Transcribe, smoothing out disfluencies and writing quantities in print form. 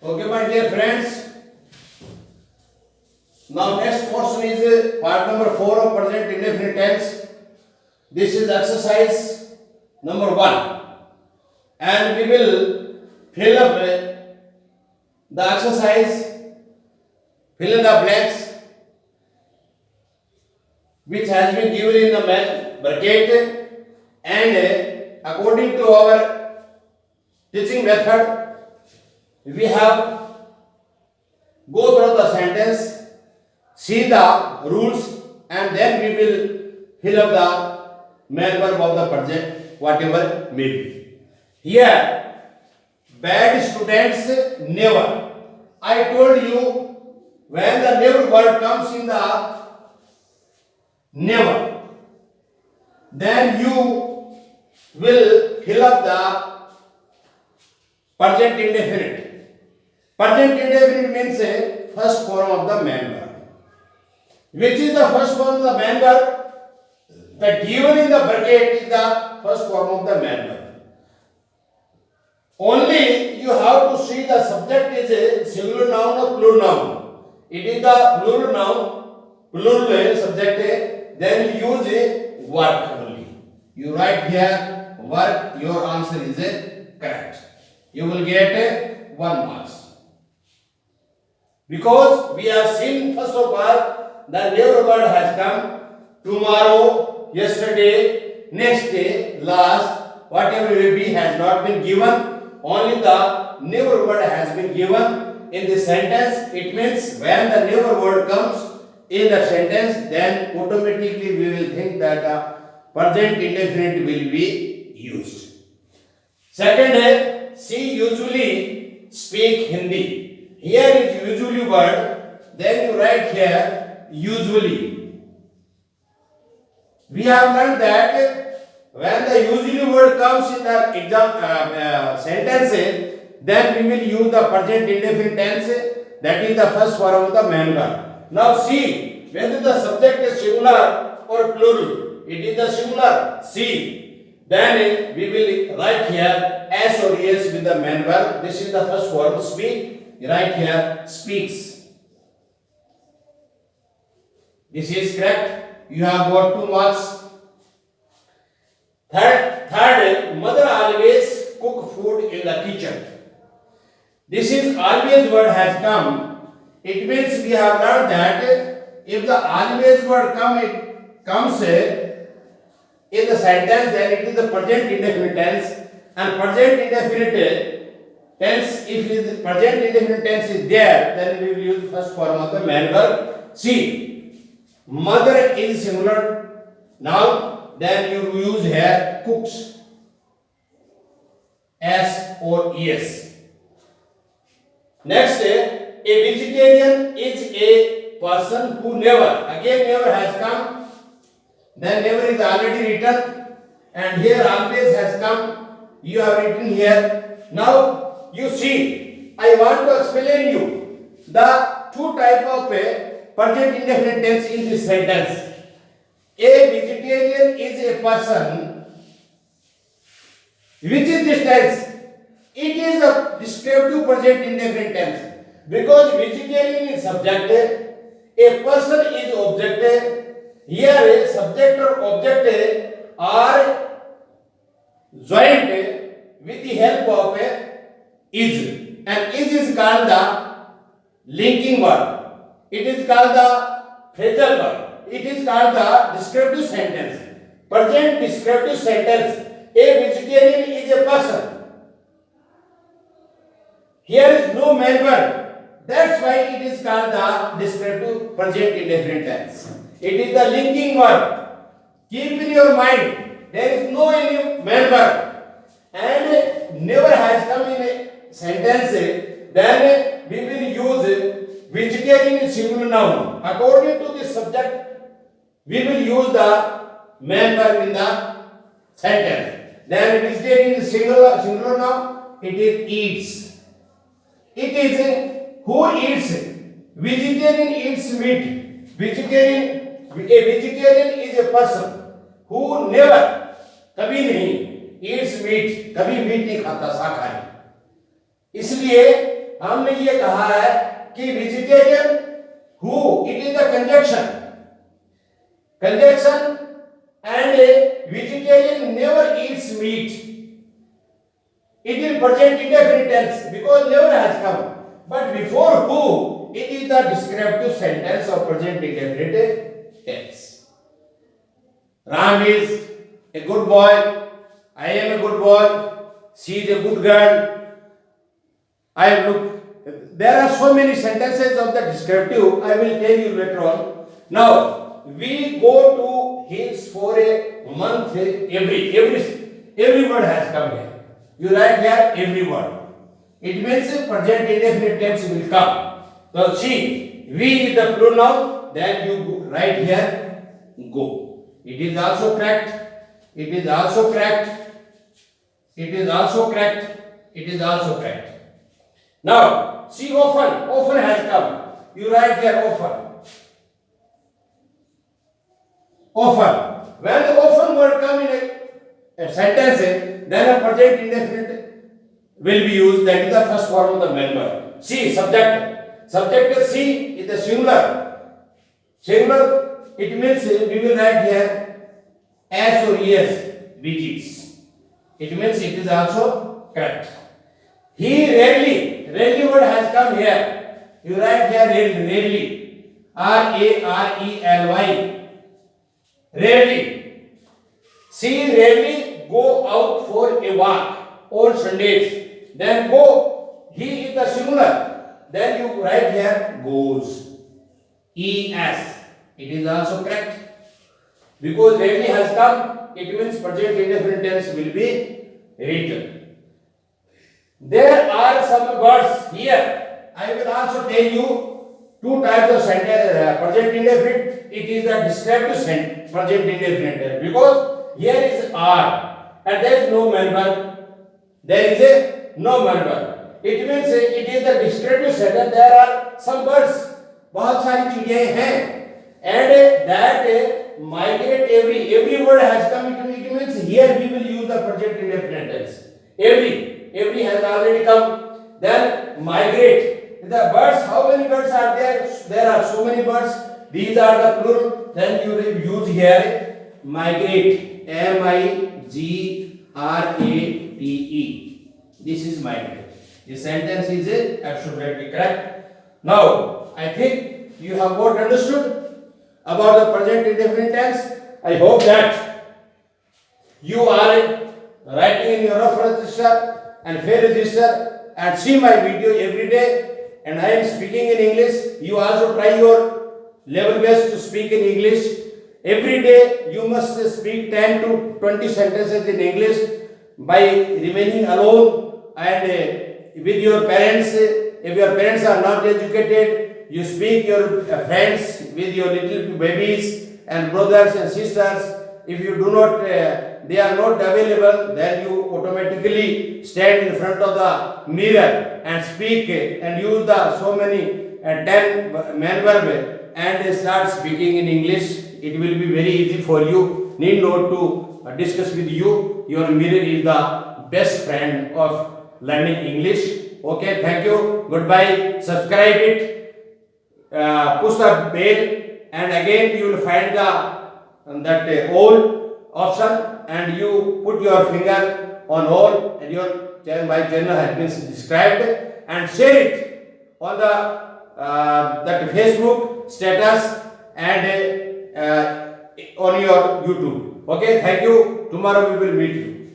Okay, my dear friends. Now next portion is part number 4 of present indefinite tense. This is exercise number 1, and we will fill up the exercise, fill in the blanks which has been given in the bracket, and according to our teaching method we have go through the sentence, see the rules, and then we will fill up the main verb of the present, whatever may be. Here, bad students never. I told you, when the never word comes in the never, then you will fill up the present indefinite. Present indefinite means a first form of the main verb. Which is the first form of the main verb? The given in the bracket is the first form of the main verb. Only you have to see the subject is a singular noun or plural noun. It is the plural noun, plural subject, then you use a work only. You write here work, your answer is correct. You will get 1 mark. Because we have seen first of all the never word has come tomorrow, yesterday, next day, last, whatever will be has not been given. Only the never word has been given in the sentence. It means when the never word comes in the sentence, then automatically we will think that the present indefinite will be used. Second, she usually speak Hindi. Here is usually word, then you write here usually. We have learned that when the usually word comes in the exam sentence, then we will use the present indefinite tense, that is the first form of the main verb. Now see, whether the subject is singular or plural. It is the singular, see. Then we will write here s or es with the main verb. This is the first form, speak. Right here speaks. This is correct. You have got 2 marks. Third, mother always cook food in the kitchen. This is always word has come. It means we have learned that if the always word comes in the sentence, then it is the present indefinite tense, and present indefinite tense, if the present indefinite tense is there, then we will use the first form of the main verb. See, mother is singular noun, then you use here cooks, s or es. Next, a vegetarian is a person who never, again never has come, then never is already written, and here always has come, you have written here. Now you see, I want to explain you the 2 type of present indefinite tense in this sentence. A vegetarian is a person. Which is this tense? It is a descriptive present indefinite tense, because vegetarian is subject, a person is object. Here a subject or object are joined with the help of is, and is called the linking verb. It is called the phrasal verb. It is called the descriptive sentence. Present descriptive sentence. A vegetarian is a person. Here is no main verb. That's why it is called the descriptive present indefinite tense. It is the linking verb. Keep in your mind, there is no any main verb, and never has come in a sentence, then we will use vegetarian singular noun. According to this subject, we will use the main verb in the sentence. Then vegetarian is singular noun, it is eats. It is who eats. Vegetarian eats meat. A vegetarian is a person who never, कभी नहीं, eats meat, कभी meet नहीं खाता, शाकाहारी. इसलिए हमने ये कहा है कि vegetarian who, it is the conjunction and a vegetarian never eats meat. It will present indefinite tense because never has come. But before who, it is the descriptive sentence of present indefinite tense. Ram is a good boy. I am a good boy. She is a good girl. I look. There are so many sentences of the descriptive. I will tell you later on. Now we go to hills for a month. Every word has come here. You write here every word. It means present indefinite tense will come. So see, we is the pronoun. Then you write here go. It is also correct. It is also correct. It is also correct. It is also correct. Now see, often has come. You write here often. Often. When the often word come in a sentence, then a present indefinite will be used. That is the first form of the main verb. See, subject. Subject see is the singular. Singular, it means we will write here as or es, visits. It means it is also correct. He rarely word has come here. You write here rarely. R-A-R-E-L-Y. Rarely. She rarely go out for a walk on Sundays. Then go. He is the singular. Then you write here goes. E-S. It is also correct. Because rarely has come, it means present indefinite tense will be written. There are some words here. I will also tell you two types of sentence. Present indefinite. It is the descriptive sentence. Present indefinite tense. Because here is are and there is no main verb. There is a no main verb. It means it is the descriptive sentence. There are some words. बहुत सारी चीजें हैं. And that migrate every word has come. It means here we will use the present indefinite tense. Every has already come. Then migrate. The birds, how many birds are there? There are so many birds. These are the plural. Then you will use here migrate. M-I-G-R-A-T-E. This is migrate. This sentence is absolutely correct. Now, I think you have got understood about the present indefinite tense. I hope that you are writing in your rough register and fair register and see my video every day. And I am speaking in English. You also try your level best to speak in English. Every day you must speak 10 to 20 sentences in English by remaining alone and with your parents. If your parents are not educated, you speak your friends with your little babies and brothers and sisters. If you do not, they are not available, then you automatically stand in front of the mirror and speak and use the so many 10 main verb and start speaking in English. It will be very easy for you. Need not to discuss with you. Your mirror is the best friend of learning English. Okay, thank you. Goodbye. Subscribe it. Push the bell, and again you will find that all option, and you put your finger on all, and your my channel has been described, and share it on the that Facebook status and on your YouTube. Okay, thank you. Tomorrow we will meet you.